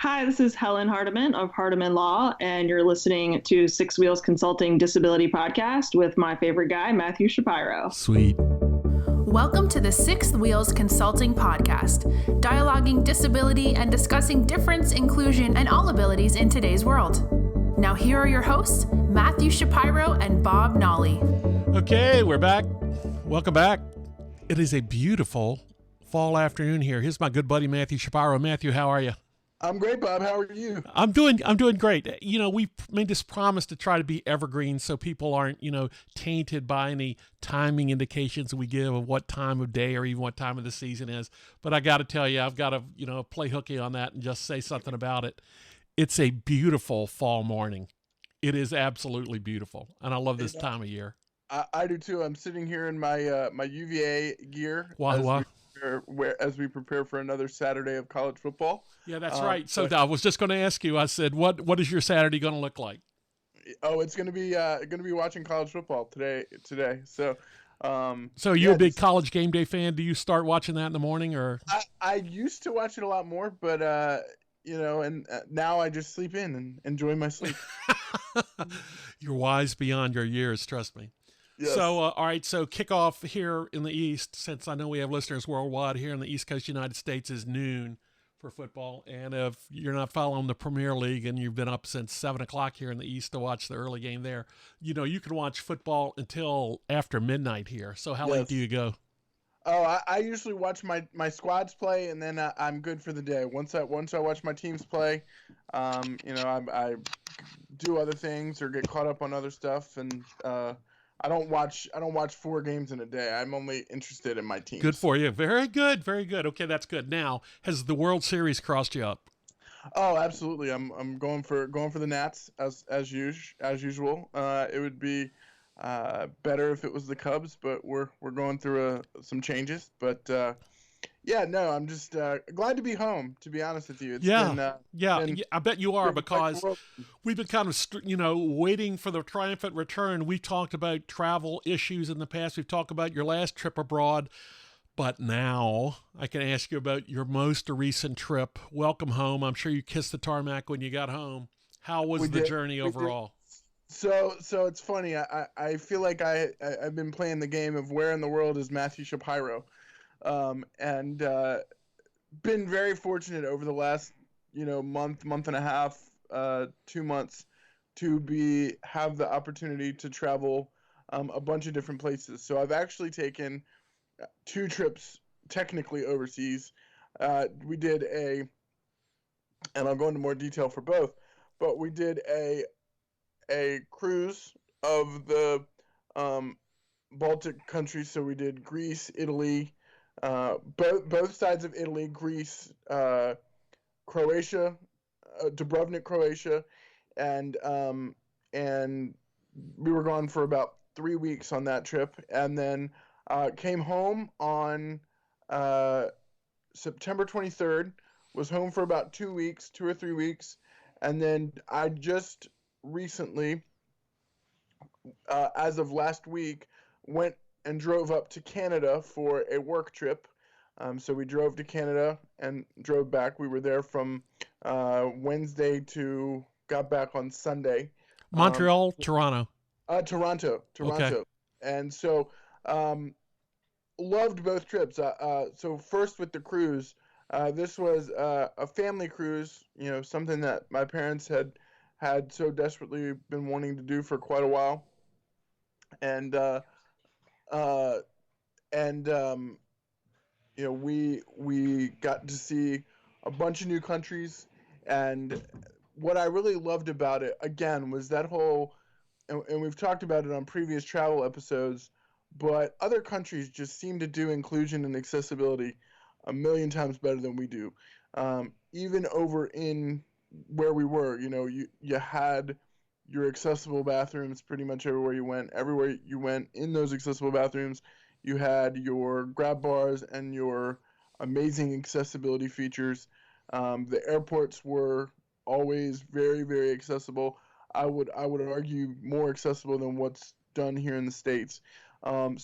Hi, this is Helen Hardiman of Hardiman Law, and you're listening to Six Wheels Consulting Disability Podcast with my favorite guy, Matthew Shapiro. Sweet. Welcome to the Sixth Wheels Consulting Podcast, dialoguing disability and discussing difference, inclusion, and all abilities in today's world. Now here are your hosts, Matthew Shapiro and Bob Nolly. Okay, we're back. Welcome back. It is a beautiful fall afternoon here. Here's my good buddy, Matthew Shapiro. Matthew, how are you? I'm great, Bob. How are you? I'm doing great. You know, we've made this promise to try to be evergreen so people aren't, tainted by any timing indications we give of what time of day or even what time of the season is. But I got to tell you, I've got to, play hooky on that and just say something about it. It's a beautiful fall morning. It is absolutely beautiful. And I love this time of year. I do too. I'm sitting here in my my UVA gear. Wow. As we prepare for another Saturday of college football. Yeah, that's right. So I was just going to ask you. I said, what is your Saturday going to look like? Oh, it's going to be watching college football today. So, so you're a big college game day fan? Do you start watching that in the morning, or? I used to watch it a lot more, but now I just sleep in and enjoy my sleep. You're wise beyond your years, trust me. Yes. So, all right, so kickoff here in the East, since I know we have listeners worldwide, here in the East Coast United States is noon for football. And if you're not following the Premier League and you've been up since 7 o'clock here in the East to watch the early game there, you can watch football until after midnight here. So how late do you go? Oh, I usually watch my squads play, and then I'm good for the day. Once I watch my teams play, I do other things or get caught up on other stuff, and I don't watch 4 games in a day. I'm only interested in my team. Good for you. Very good. Very good. Okay, that's good. Now, has the World Series crossed you up? Oh, absolutely. I'm going for the Nats as usual. It would be better if it was the Cubs, but we're going through some changes. But I'm just glad to be home, to be honest with you. I bet you are, because we've been kind of, waiting for the triumphant return. We've talked about travel issues in the past. We've talked about your last trip abroad. But now I can ask you about your most recent trip. Welcome home. I'm sure you kissed the tarmac when you got home. How was the journey overall? So it's funny. I feel like I've been playing the game of where in the world is Matthew Shapiro. And been very fortunate over the last, month and a half, 2 months to have the opportunity to travel a bunch of different places. So I've actually taken 2 trips technically overseas. We did and I'll go into more detail for both, but we did a cruise of the Baltic countries. So we did Greece, Italy, both sides of Italy, Greece, Croatia, Dubrovnik, Croatia, and we were gone for about 3 weeks on that trip, and then came home on September 23rd. Was home for about 2 or 3 weeks, and then I just recently, as of last week, went and drove up to Canada for a work trip. So we drove to Canada and drove back. We were there from Wednesday got back on Sunday. Montreal, Toronto? Toronto. Okay. And so loved both trips. So first with the cruise, this was a family cruise, something that my parents had so desperately been wanting to do for quite a while. And we got to see a bunch of new countries, and what I really loved about it, again, was that whole, and we've talked about it on previous travel episodes, but other countries just seem to do inclusion and accessibility a million times better than we do. Even over in where we were, you had your accessible bathrooms pretty much everywhere you went. Everywhere you went in those accessible bathrooms, you had your grab bars and your amazing accessibility features. The airports were always very, very accessible. I would argue more accessible than what's done here in the States. Like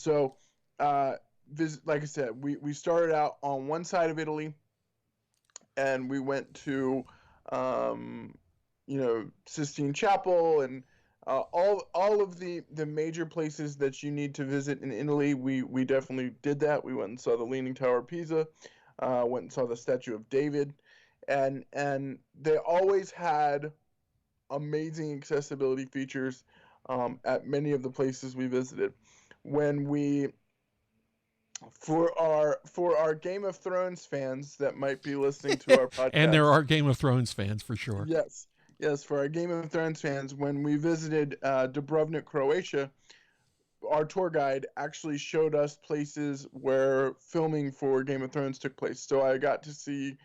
I said, we started out on one side of Italy, and we went to Sistine Chapel, and all of the major places that you need to visit in Italy. We definitely did that. We went and saw the Leaning Tower of Pisa, went and saw the Statue of David, and they always had amazing accessibility features at many of the places we visited. When we For our Game of Thrones fans that might be listening to our podcast, And there are Game of Thrones fans for sure. yes, for our Game of Thrones fans, when we visited Dubrovnik, Croatia, our tour guide actually showed us places where filming for Game of Thrones took place. So I got to see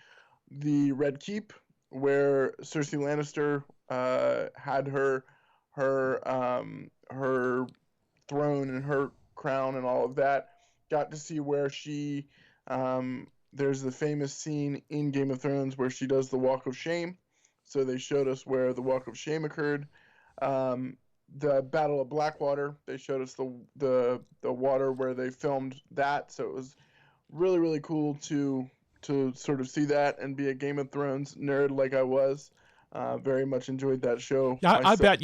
the Red Keep, where Cersei Lannister had her throne and her crown and all of that. Got to see where she there's the famous scene in Game of Thrones where she does the Walk of Shame. So they showed us where the Walk of Shame occurred. The Battle of Blackwater, they showed us the water where they filmed that. So it was really, really cool to sort of see that and be a Game of Thrones nerd like I was. Very much enjoyed that show. Yeah, I bet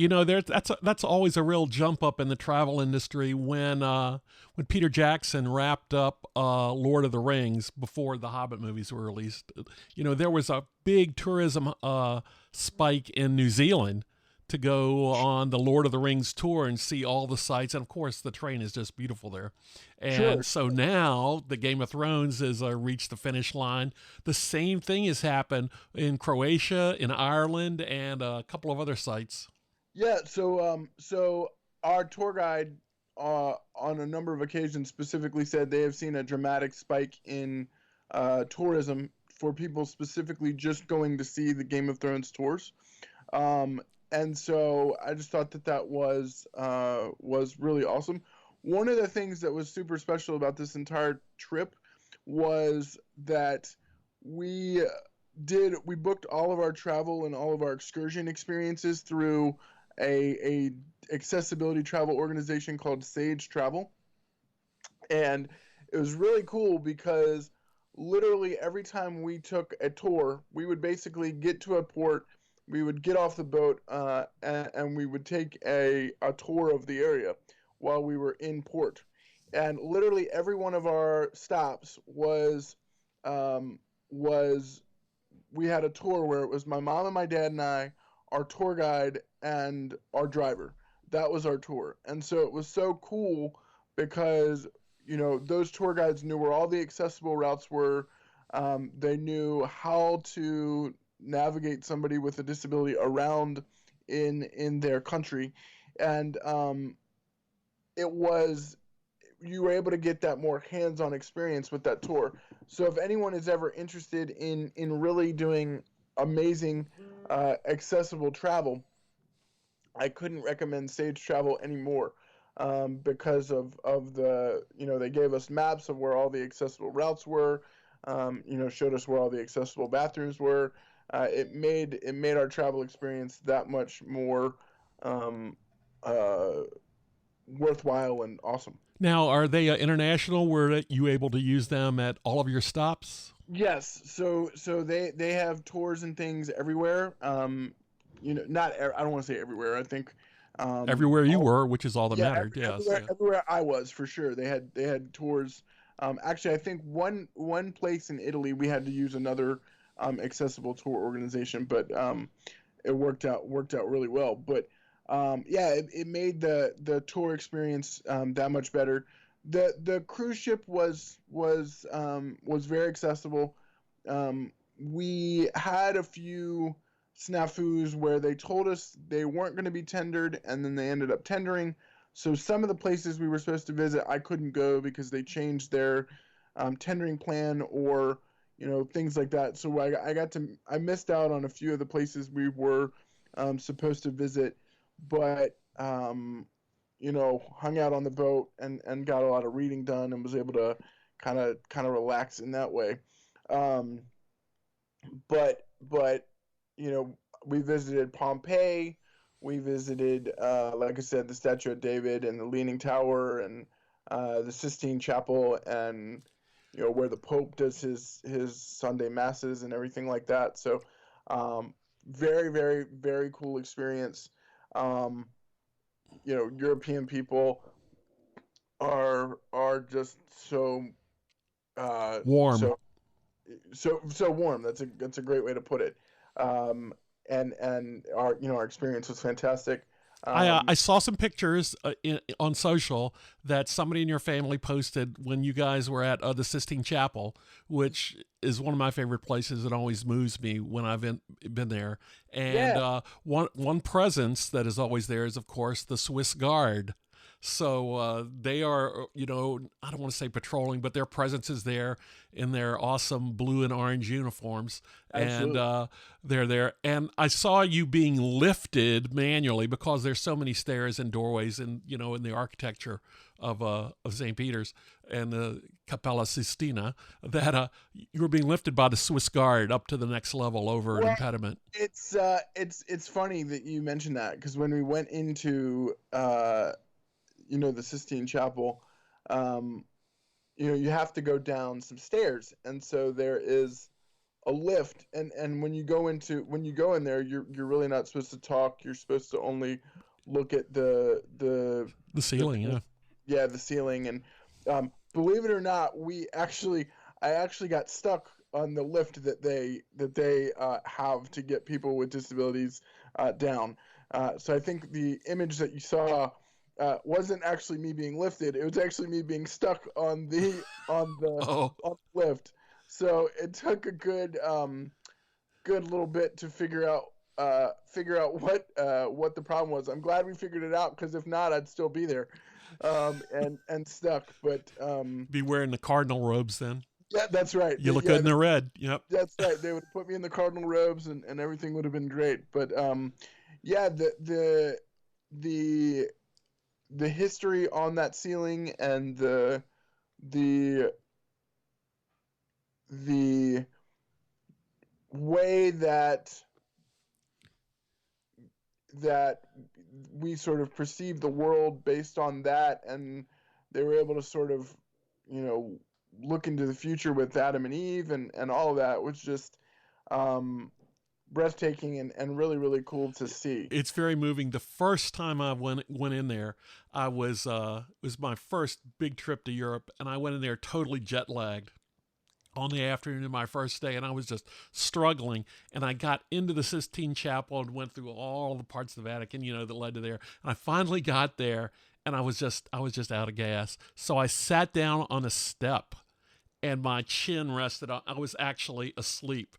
that's always a real jump up in the travel industry when Peter Jackson wrapped up Lord of the Rings before the Hobbit movies were released. There was a big tourism spike in New Zealand to go on the Lord of the Rings tour and see all the sights, and of course the train is just beautiful there. And so now the Game of Thrones has reached the finish line. The same thing has happened in Croatia, in Ireland, and a couple of other sites. Yeah, so our tour guide on a number of occasions specifically said they have seen a dramatic spike in tourism for people specifically just going to see the Game of Thrones tours. And so I just thought that was really awesome. One of the things that was super special about this entire trip was that we booked all of our travel and all of our excursion experiences through a accessibility travel organization called Sage Travel. And it was really cool because literally every time we took a tour, we would basically get to a port, we would get off the boat, and we would take a tour of the area while we were in port. And literally every one of our stops was we had a tour where it was my mom and my dad and I, our tour guide, and our driver. That was our tour. And so it was so cool because, those tour guides knew where all the accessible routes were. They knew how to navigate somebody with a disability around in their country. And you were able to get that more hands-on experience with that tour. So if anyone is ever interested in really doing amazing accessible travel, I couldn't recommend Sage Travel anymore, because of the, they gave us maps of where all the accessible routes were, showed us where all the accessible bathrooms were. It made our travel experience that much more worthwhile and awesome. Now, are they international? Were you able to use them at all of your stops? Yes. So they have tours and things everywhere. I don't want to say everywhere. I think everywhere you were, which is all that mattered. Everywhere I was, for sure. They had tours. Actually, I think one place in Italy we had to use another accessible tour organization, but it worked out really well. But it made the tour experience that much better. The cruise ship was very accessible. We had a few snafus where they told us they weren't going to be tendered, and then they ended up tendering. So some of the places we were supposed to visit, I couldn't go because they changed their tendering plan, or things like that. So I missed out on a few of the places we were supposed to visit, but hung out on the boat and got a lot of reading done and was able to kind of relax in that way. But we visited Pompeii. We visited, like I said, the Statue of David and the Leaning Tower and the Sistine Chapel, and where the Pope does his Sunday masses and everything like that. So very, very, very cool experience. European people are just so Warm. so warm. That's a great way to put it. And our experience was fantastic. I saw some pictures on social that somebody in your family posted when you guys were at the Sistine Chapel, which is one of my favorite places. It always moves me when I've been there. And one presence that is always there is, of course, the Swiss Guard. So they are, I don't want to say patrolling, but their presence is there in their awesome blue and orange uniforms. Absolutely. And they're there. And I saw you being lifted manually because there's so many stairs and doorways in the architecture of St. Peter's and the Capella Sistina that you were being lifted by the Swiss Guard up to the next level over an impediment. It's funny that you mentioned that, because when we went into the Sistine Chapel, you have to go down some stairs, and so there is a lift, and when you go in there, you're really not supposed to talk. You're supposed to only look at the ceiling, the ceiling, and believe it or not, I actually got stuck on the lift that they have to get people with disabilities down. So I think the image that you saw wasn't actually me being lifted. It was actually me being stuck on the lift. So it took a good little bit to figure out what the problem was. I'm glad we figured it out, because if not, I'd still be there and stuck. But be wearing the cardinal robes then. Yeah, that's right. You look good in the red. Yep. That's right. They would put me in the cardinal robes, and everything would have been great. But the history on that ceiling and the way that we sort of perceive the world based on that, and they were able to sort of look into the future with Adam and Eve and all of that was just breathtaking and really, really cool to see. It's very moving. The first time I went in there, I was it was my first big trip to Europe, and I went in there totally jet lagged on the afternoon of my first day, and I was just struggling. And I got into the Sistine Chapel and went through all the parts of the Vatican, that led to there. And I finally got there, and I was just out of gas. So I sat down on a step, and my chin rested on. I was actually asleep.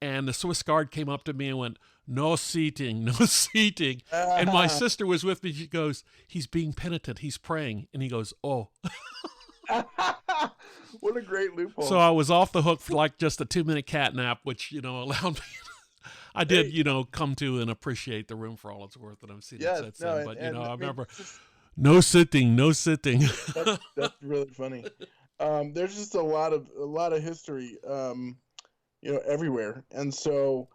And the Swiss Guard came up to me and went, "No seating, no seating." And my sister was with me. She goes, "He's being penitent. He's praying." And he goes, "Oh." What a great loophole. So I was off the hook for like just a 2-minute cat nap, which, allowed me. I did, come to and appreciate the room for all it's worth that I've seen it since then. But, I remember, no sitting, no sitting. That's really funny. There's just a lot of history, everywhere. And so,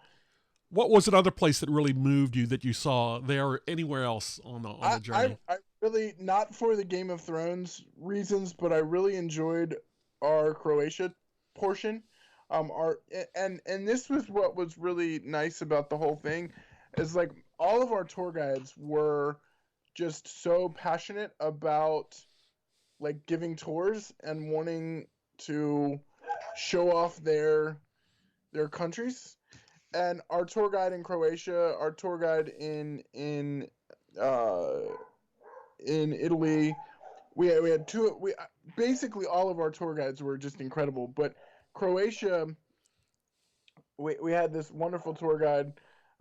what was another place that really moved you that you saw there or anywhere else on the journey? I really, not for the Game of Thrones reasons, but I really enjoyed our Croatia portion. And this was what was really nice about the whole thing, is like all of our tour guides were just so passionate about like giving tours and wanting to show off their countries. And our tour guide in Croatia, our tour guide in Italy, we had two. Basically all of our tour guides were just incredible. But Croatia, we had this wonderful tour guide,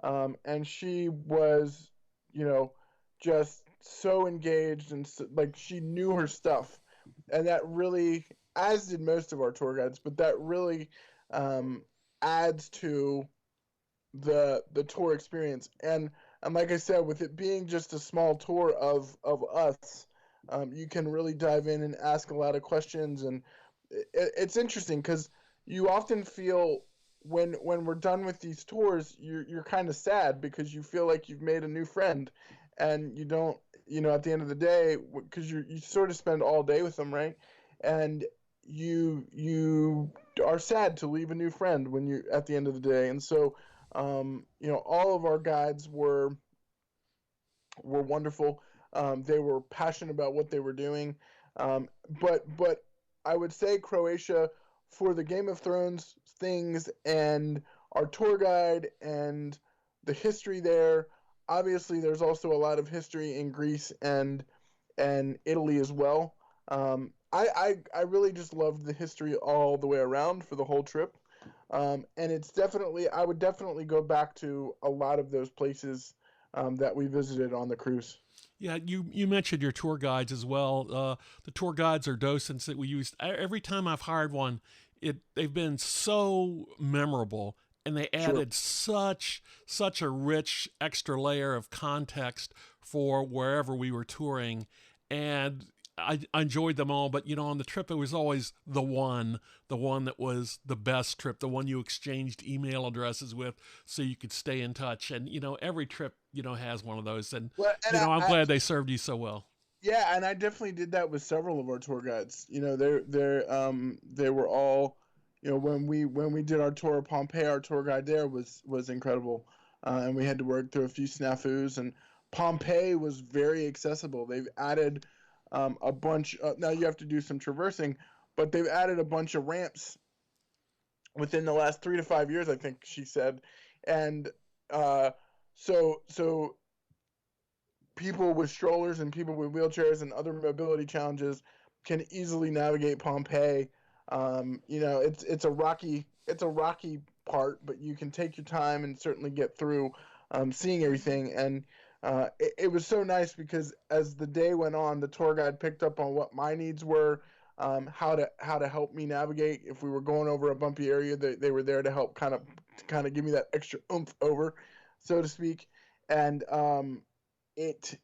and she was, just so engaged and like she knew her stuff, and that really, as did most of our tour guides, but that really adds to the tour experience. And like I said, with it being just a small tour of us, you can really dive in and ask a lot of questions. And it's interesting because you often feel when we're done with these tours, you're kind of sad because you feel like you've made a new friend, and you don't, at the end of the day, because you sort of spend all day with them, right? And you are sad to leave a new friend when you at the end of the day. And so All of our guides were wonderful. They were passionate about what they were doing. But I would say Croatia, for the Game of Thrones things and our tour guide and the history there. Obviously, there's also a lot of history in Greece and Italy as well. I really just loved the history all the way around for the whole trip. And I would definitely go back to a lot of those places that we visited on the cruise. Yeah, you mentioned your tour guides as well. The tour guides are docents that we use. Every time I've hired one, they've been so memorable, and they added such a rich extra layer of context for wherever we were touring. And I enjoyed them all, but on the trip it was always the one that was the best trip, the one you exchanged email addresses with so you could stay in touch. And every trip has one of those, and I'm glad they served you so well. Yeah, and I definitely did that with several of our tour guides. They were all, when we did our tour of Pompeii, our tour guide there was incredible, and we had to work through a few snafus. And Pompeii was very accessible. They've added a bunch. Now you have to do some traversing, but they've added a bunch of ramps within the last 3 to 5 years, I think she said, and so people with strollers and people with wheelchairs and other mobility challenges can easily navigate Pompeii. It's a rocky part, but you can take your time and certainly get through seeing everything. And it was so nice because as the day went on, the tour guide picked up on what my needs were, how to help me navigate. If we were going over a bumpy area, they were there to help kind of give me that extra oomph over, so to speak. And it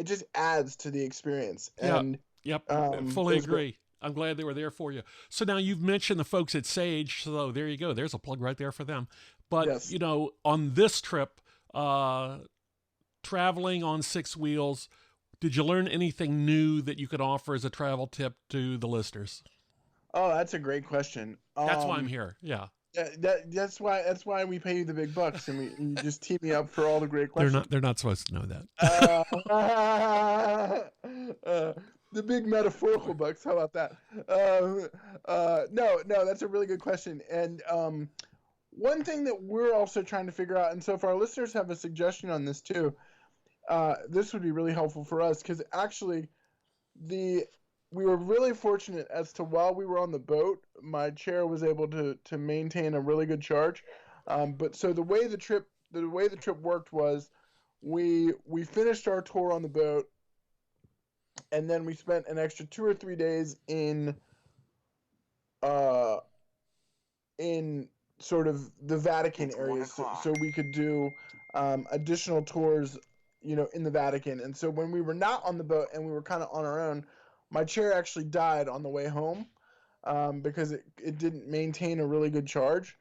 just adds to the experience. And yep. Fully agree. I'm glad they were there for you. So now you've mentioned the folks at Sage, so there you go. There's a plug right there for them. But yes. On this trip, traveling on 6 wheels, did you learn anything new that you could offer as a travel tip to the listeners? Oh, that's a great question. That's why I'm here. Yeah. That's why we pay you the big bucks, and you just tee me up for all the great questions. They're not supposed to know that. The big metaphorical bucks. How about that? No, that's a really good question. And one thing that we're also trying to figure out, and so if our listeners have a suggestion on this too, this would be really helpful for us, because actually we were really fortunate as to while we were on the boat, my chair was able to maintain a really good charge. But so the way the trip worked was we finished our tour on the boat, and then we spent an extra 2 or 3 days in sort of the Vatican area, so we could do additional tours, in the Vatican. And so when we were not on the boat and we were kind of on our own, my chair actually died on the way home because it didn't maintain a really good charge.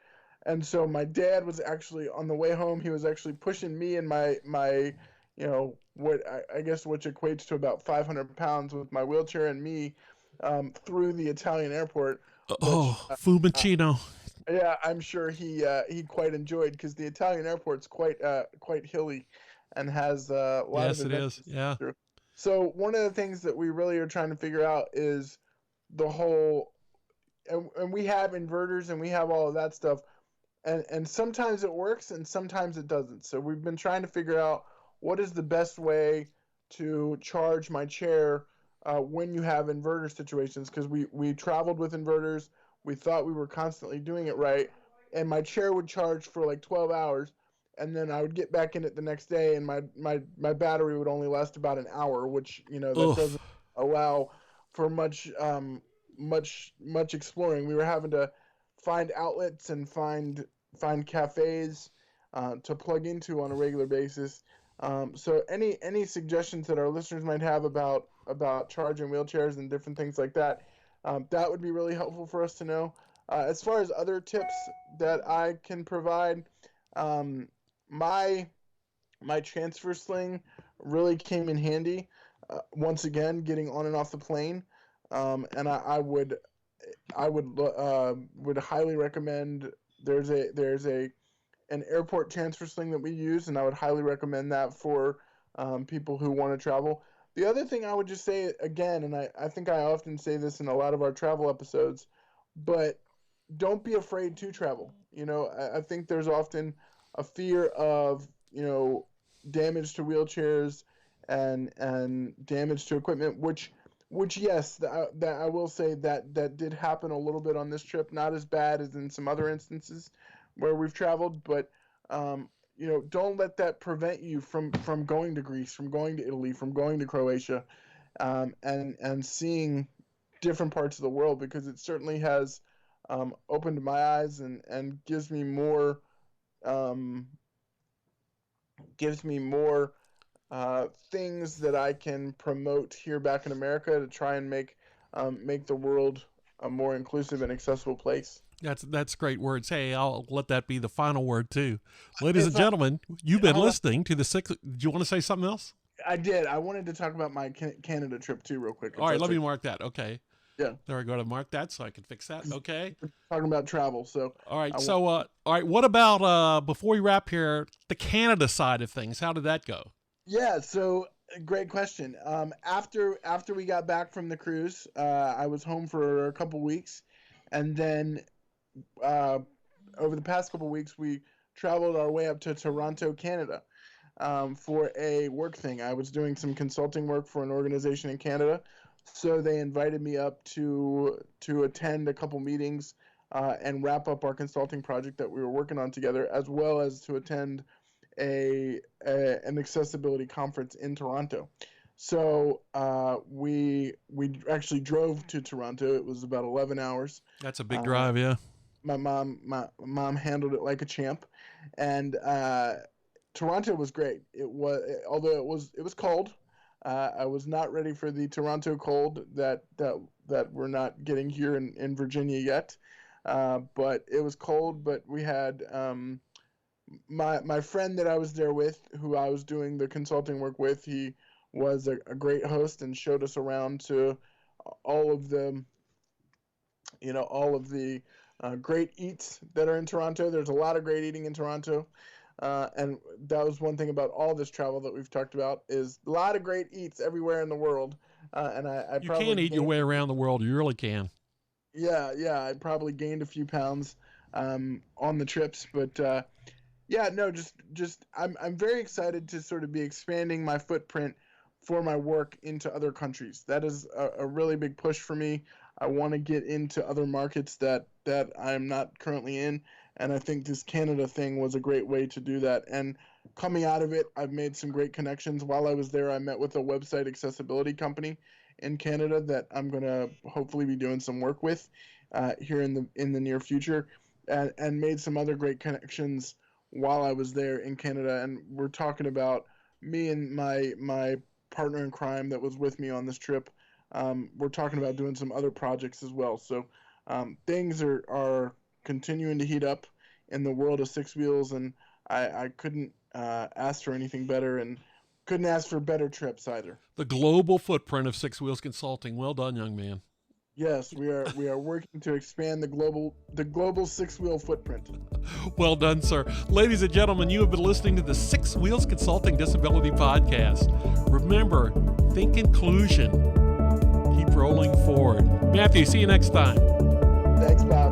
And so my dad was actually, on the way home, he was actually pushing me and my what I guess which equates to about 500 pounds with my wheelchair and me through the Italian airport. Fumicino. Yeah, I'm sure he quite enjoyed, because the Italian airport's quite hilly and has a lot of adventures. Yes, it is. Yeah. So one of the things that we really are trying to figure out is the whole, and we have inverters and we have all of that stuff, and sometimes it works and sometimes it doesn't. So we've been trying to figure out what is the best way to charge my chair when you have inverter situations, because we traveled with inverters. We thought we were constantly doing it right, and my chair would charge for like 12 hours. And then I would get back in it the next day, and my battery would only last about an hour, which that doesn't allow for much exploring. We were having to find outlets and find cafes to plug into on a regular basis. So any suggestions that our listeners might have about charging wheelchairs and different things like that, that would be really helpful for us to know. As far as other tips that I can provide, my transfer sling really came in handy. Once again, getting on and off the plane, and I would highly recommend There's an airport transfer sling that we use, and I would highly recommend that for people who want to travel. The other thing I would just say again, and I think I often say this in a lot of our travel episodes, but don't be afraid to travel. I think there's often a fear of, damage to wheelchairs and damage to equipment, which yes, that I will say that did happen a little bit on this trip, not as bad as in some other instances where we've traveled, but don't let that prevent you from going to Greece, from going to Italy, from going to Croatia, and seeing different parts of the world, because it certainly has opened my eyes and gives me more things that I can promote here back in America to try and make the world a more inclusive and accessible place. That's great words. Hey, I'll let that be the final word too. Ladies and gentlemen, you've been listening to the sixth. Do you want to say something else? I did. I wanted to talk about my Canada trip too, real quick. All right, let me mark that. Okay. Yeah. There I go to mark that so I can fix that. Okay. We're talking about travel, so. All right. All right. What about before we wrap here, the Canada side of things? How did that go? Yeah. So great question. After we got back from the cruise, I was home for a couple weeks, and then over the past couple weeks, we traveled our way up to Toronto, Canada, for a work thing. I was doing some consulting work for an organization in Canada, so they invited me up to attend a couple meetings and wrap up our consulting project that we were working on together, as well as to attend an accessibility conference in Toronto. So we actually drove to Toronto. It was about 11 hours. That's a big drive, yeah. My mom handled it like a champ, and Toronto was great. Although it was cold. I was not ready for the Toronto cold that we're not getting here in Virginia yet. But it was cold. But we had my friend that I was there with, who I was doing the consulting work with. He was a great host and showed us around to all of the great eats that are in Toronto. There's a lot of great eating in Toronto. And that was one thing about all this travel that we've talked about, is a lot of great eats everywhere in the world. And I you can eat your way around the world. You really can. Yeah. I probably gained a few pounds on the trips, but I'm very excited to sort of be expanding my footprint for my work into other countries. That is a really big push for me. I want to get into other markets that I'm not currently in, and I think this Canada thing was a great way to do that. And coming out of it, I've made some great connections. While I was there, I met with a website accessibility company in Canada that I'm going to hopefully be doing some work with here in the near future, and made some other great connections while I was there in Canada. And we're talking about me and my partner in crime that was with me on this trip. We're talking about doing some other projects as well. So things are continuing to heat up in the world of Six Wheels, and I couldn't ask for anything better, and couldn't ask for better trips either. The global footprint of Six Wheels Consulting. Well done, young man. Yes, we are working to expand the global six-wheel footprint. Well done, sir. Ladies and gentlemen, you have been listening to the Six Wheels Consulting Disability Podcast. Remember, think inclusion. Keep rolling forward. Matthew, see you next time. Thanks, Bob.